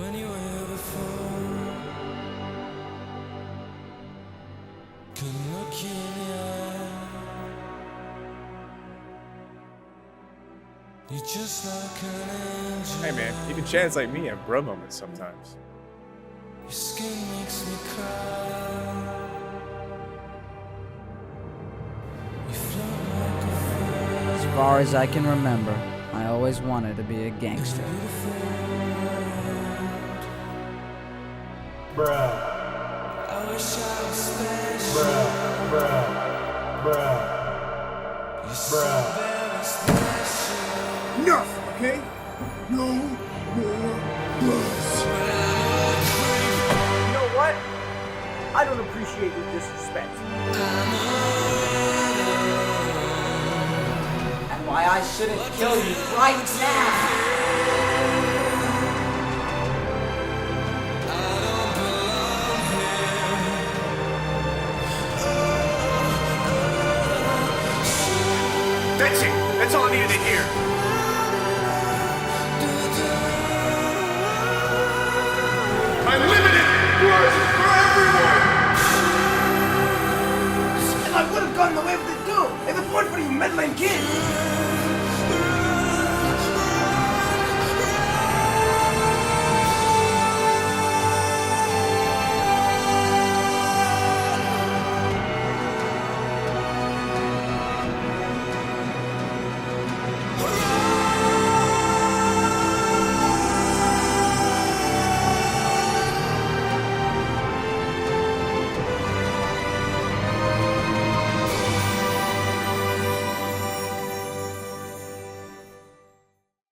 When you hear the phone, can look you in the eye. You're just like an angel. Hey man, even Chad's like me have bro moments sometimes. Your skin makes me cry. You float like a fool. As far as I can remember, I always wanted to be a gangster. I wish I was special. You're so very special. Enough, okay? No more buzz. You know what? I don't appreciate your disrespect. And why I shouldn't kill you right now. That's it. That's all I needed to hear. Unlimited buzz for everyone. And I would have gotten away with it too if it weren't for you meddling kids.